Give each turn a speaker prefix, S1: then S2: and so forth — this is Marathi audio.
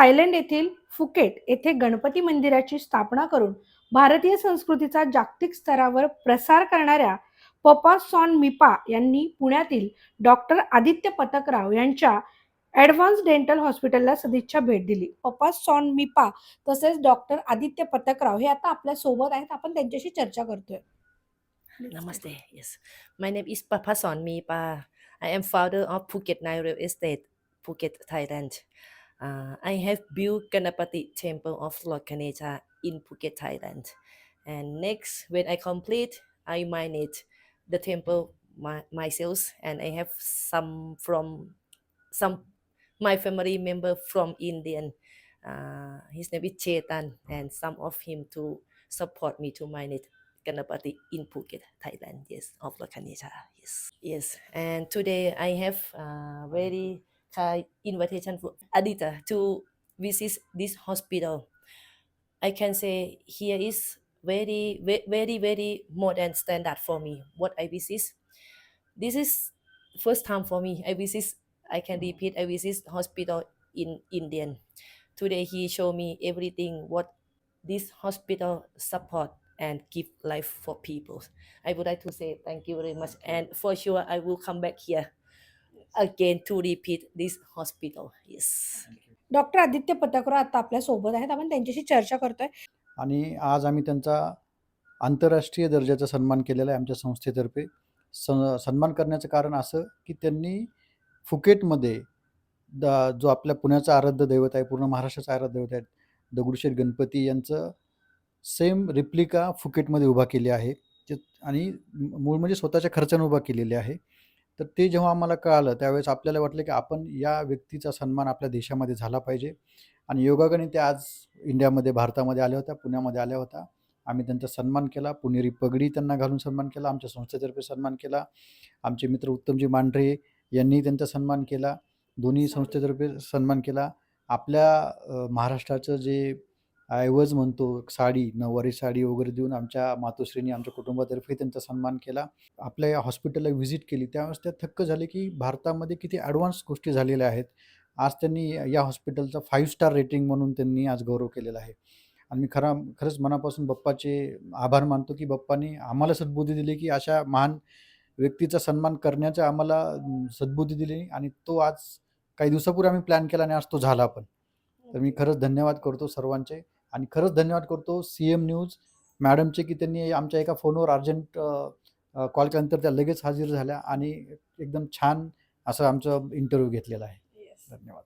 S1: थायलंड येथील फुकेट येथे गणपती मंदिराची स्थापना करून भारतीय संस्कृतीचा जागतिक स्तरावर प्रसार करणाऱ्या पपासॉन मिपा यांनी पुण्यातील डॉक्टर आदित्य पतकराव यांच्या ॲडव्हान्स डेंटल हॉस्पिटलला सदिच्छा भेट दिली. पपासॉन मिपा तसेच डॉक्टर आदित्य पतकराव हे आता आपल्या सोबत आहेत. आपण त्यांच्याशी चर्चा करतोय.
S2: Namaste. Yes. My name is Papason Mipa. I am founder of Phuket Nile Real Estate, Phuket, Thailand. I have built Ganapati Temple of Lord Ganesha in Phuket, Thailand. And next, when I complete, I manage the temple myself, and I have some my family member from Indian. His name is Chetan, and some of him to support me to manage Ganapati in Phuket, Thailand. Yes, of Lord Ganesha. Yes, yes. And today I have very kind invitation for Adita to visit this hospital. I can say here is very modern standard for me. What I visit, this is first time for me. I can repeat. I visit hospital in Indian. Today he show me everything what this hospital support and give life for people. I would like to say thank you very much, and for sure I will come back here again to repeat this hospital. Yes.
S1: Doctor Aditya Patkarao आता आपल्या सोबत आहेत. आपण त्यांच्याशी चर्चा करतोय.
S3: आणि आज आम्ही त्यांचा आंतरराष्ट्रीय दर्जाचा सन्मान केलेला आहे आमच्या संस्थेतर्फे. सन्मान करण्याचं कारण असं की त्यांनी फुकेटमध्ये जो आपल्या पुण्याचा आराध्य दैवत आहे, पूर्ण महाराष्ट्राचा आराध्य दैवत आहे, दगडूशेठ गणपती यांचं सेम रिप्लिका फुकेटमध्ये उभा केली आहे. आणि मूळ म्हणजे स्वतःच्या खर्चाने उभा केलेली आहे. तर ते जेव्हा आम्हाला कळालं त्यावेळेस आपल्याला वाटलं की आपण या व्यक्तीचा सन्मान आपल्या देशामध्ये झाला पाहिजे. आणि योगायोगाने ते आज इंडियामध्ये, भारतामध्ये आल्या होत्या, पुण्यामध्ये आल्या होत्या. आम्ही त्यांचा सन्मान केला. पुणेरी पगडी त्यांना घालून सन्मान केला. आमच्या संस्थेतर्फे सन्मान केला. आमचे मित्र उत्तमजी मांढरे यांनी त्यांचा सन्मान केला. दोन्ही संस्थेतर्फे सन्मान केला. आपल्या महाराष्ट्राचं जे ऐवज म्हणतो, साडी, नऊवारी साडी वगैरे देऊन आमच्या मातोश्रींनी आमच्या कुटुंबातर्फे त्यांचा सन्मान केला. आपल्या या हॉस्पिटलला व्हिजिट केली त्यावेळेस त्या थक्क झाले की भारतामध्ये किती ॲडव्हान्स गोष्टी झालेल्या आहेत. आज त्यांनी या हॉस्पिटलचा 5 स्टार रेटिंग म्हणून त्यांनी आज गौरव केलेला आहे. आणि मी खरंच मनापासून बाप्पाचे आभार मानतो की बाप्पांनी आम्हाला सद्बुद्धी दिली की अशा महान व्यक्तीचा सन्मान करण्याचा आम्हाला सद्बुद्धी दिली. आणि तो आज काही दिवसापूर्वी आम्ही प्लॅन केला आणि आज तो झाला पण. तर मी खरंच धन्यवाद करतो सर्वांचे. आणि खरंच धन्यवाद करतो CM न्यूज मॅडमचे की त्यांनी आमच्या एका फोनवर अर्जंट कॉल केल्यानंतर त्या लगेच हजर झाल्या आणि एकदम छान असं आमचं इंटरव्ह्यू घेतलेला आहे. धन्यवाद.